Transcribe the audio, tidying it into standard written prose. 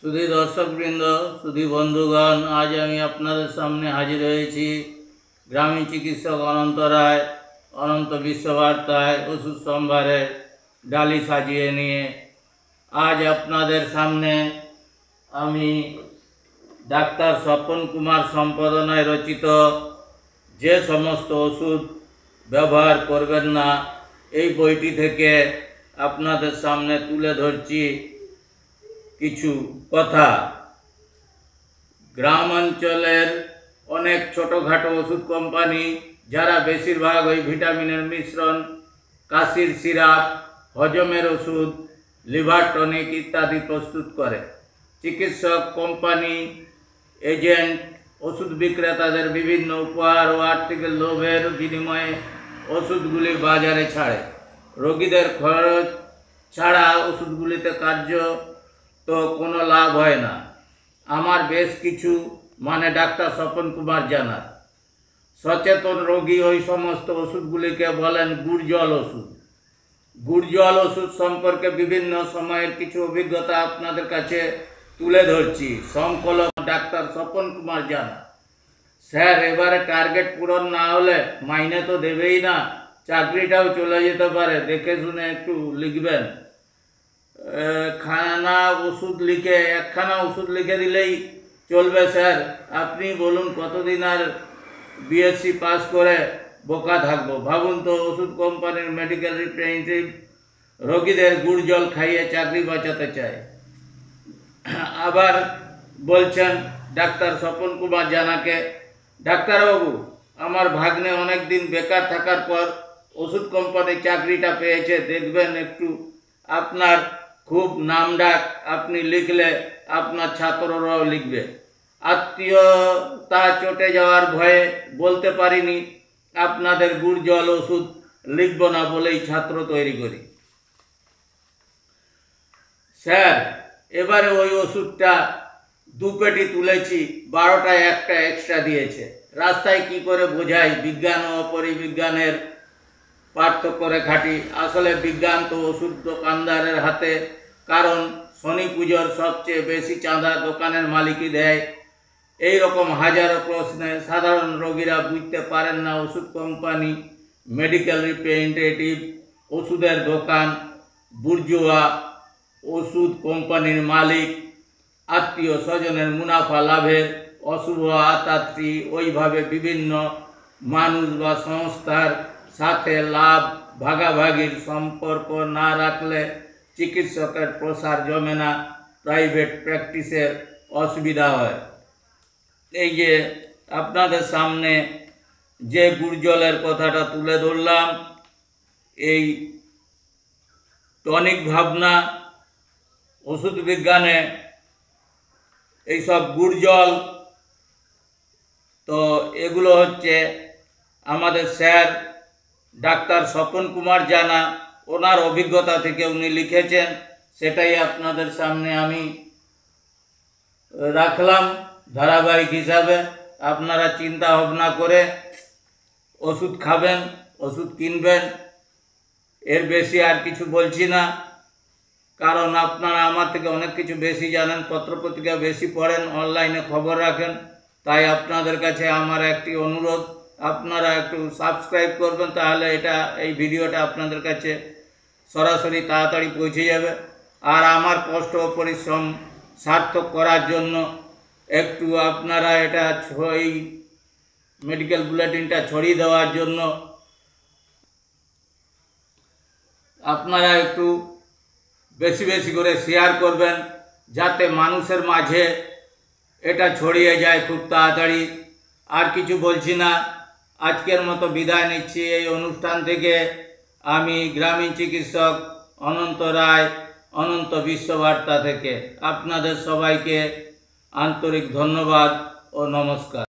सुधी दर्शकवृंद सुधी बंधुगण आज आमी आपनादेर सामने हाजिर हयेछि ग्रामीण चिकित्सक अनंत राय अनंत विश्वबार्ताय ओषुध सम्भारे डाली साजिए निये आज आपनादेर सामने आमी डाक्तार स्वपन कुमार सम्पादनाय रचित जे समस्त ओषुध व्यवहार करबेन ना এই বইটি থেকে আপনাদের সামনে তুলে ধরছি কিছু কথা। গ্রামাঞ্চলের অনেক ছোটোখাটো ওষুধ কোম্পানি যারা বেশিরভাগ ওই ভিটামিনের মিশ্রণ, কাশির সিরাপ, হজমের ওষুধ, লিভার টনিক ইত্যাদি প্রস্তুত করে। চিকিৎসক, কোম্পানি, এজেন্ট, ওষুধ বিক্রেতাদের বিভিন্ন উপহার ও আর্থিক লোভের বিনিময়ে ওষুধগুলি বাজারে ছাড়ে। রোগীদের খরচ ছাড়া ওষুধগুলিতে কার্য তো কোনো লাভ হয় না। আমার বেশ কিছু ডাক্তার স্বপন কুমার জানার সচেতন রোগী ওই সমস্ত ওষুধগুলিকে বলেন গুড়জল ওষুধ। গুড়জল ওষুধ সম্পর্কে বিভিন্ন সময়ের কিছু অভিজ্ঞতা আপনাদের কাছে তুলে ধরছি। সংকলক ডাক্তার স্বপন কুমার জানা। স্যার, এবারে টার্গেট পূরণ না হলে মাইনে তো দেবেই না, চাকরিটাও চলে যেতে পারে, দেখে শুনে একটু লিখবেন। একখানা ওষুধ লিখে দিলেই চলবে স্যার? আপনি বলুন কতদিন আর বিএসসি পাস করে বোকা থাকবো? ভাবুন তো, ওষুধ কোম্পানির মেডিকেল রিপ্রেজেন্টেটিভ রোগীদের গুড় জল খাইয়ে চাকরি বাঁচাতে চায়। আবার বলছেন ডাক্তার স্বপন কুমার জানাকে, ডাক্তারবাবু, আমার ভাগ্নে অনেক দিন বেকার থাকার পর ওষুধ কোম্পানির চাকরিটা পেয়েছে, দেখবেন একটু। আপনার খুব নামডাক, আপনি লিখলে আপনার ছাত্ররাও লিখবে। আত্মীয়তা চটে যাওয়ার ভয়ে বলতে পারিনি আপনাদের গুড় জল ওষুধ লিখব না বলেই ছাত্র তৈরি করি। স্যার, এবারে ওই ওষুধটা 2 পেটি তুলেছি, 12টায় একটা এক্সট্রা দিয়েছে। রাস্তায় কি করে বোঝাই বিজ্ঞান ও অপরিবিজ্ঞানের পার্থক্য রেখাটি? আসলে বিজ্ঞান তো ওষুধ দোকানদারের হাতে, কারণ শনি পুজোর সবচেয়ে বেশি চাঁদা দোকানের মালিকই দেয়। এই রকম হাজারো প্রশ্নে সাধারণ রোগীরা বুঝতে পারেন না ওষুধ কোম্পানি, মেডিকেল রিপ্রেজেন্টেটিভ, ওষুধের দোকান, বুর্জোয়া, ওষুধ কোম্পানির মালিক, আত্মীয় স্বজনের মুনাফা লাভের অশুভ আতাত্রি, ওইভাবে বিভিন্ন মানুষ বা সংস্থার সাথে লাভ ভাগাভাগির সম্পর্ক না রাখলে চিকিৎসকের প্রসার জমে না, প্রাইভেট প্র্যাকটিসের অসুবিধা হয়। এই যে আপনাদের সামনে যে গুড়জলের কথাটা তুলে ধরলাম, এই টনিক ভাবনা, ওষুধ বিজ্ঞানে এইসব গুড়জল, তো এগুলো হচ্ছে আমাদের স্যার ডাক্তার স্বপন কুমার জানা, ওনার অভিজ্ঞতা থেকে উনি লিখেছেন, সেটাই আপনাদের সামনে আমি রাখলাম ধারাবাহিক হিসাবে। আপনারা চিন্তা ভাবনা করে ওষুধ খাবেন, ওষুধ কিনবেন। এর বেশি আর কিছু বলছি না, কারণ আপনারা আমার থেকে অনেক কিছু বেশি জানেন, পত্রপত্রিকা বেশি পড়েন, অনলাইনে খবর রাখেন। তাই আপনাদের কাছে আমার একটি অনুরোধ, আপনারা একটু সাবস্ক্রাইব করবেন, তাহলে এই ভিডিওটা আপনাদের কাছে সরাসরি তাড়াতাড়ি পৌঁছে যাবে। আর আমার কষ্ট ও পরিশ্রম সার্থক করার জন্য একটু আপনারা এই মেডিকেল বুলেটিনটা ছড়িয়ে দেওয়ার জন্য আপনারা একটু বেশি বেশি করে শেয়ার করবেন, যাতে মানুষের মাঝে এটা ছড়িয়ে যায় খুব তাড়াতাড়ি। আর কিছু বলছি না, আজকের মতো বিদায় নিচ্ছি এই অনুষ্ঠান থেকে। আমি গ্রামীণ চিকিৎসক অনন্ত রায়, অনন্ত বিশ্ববার্তা থেকে আপনাদের সবাইকে আন্তরিক ধন্যবাদ ও নমস্কার।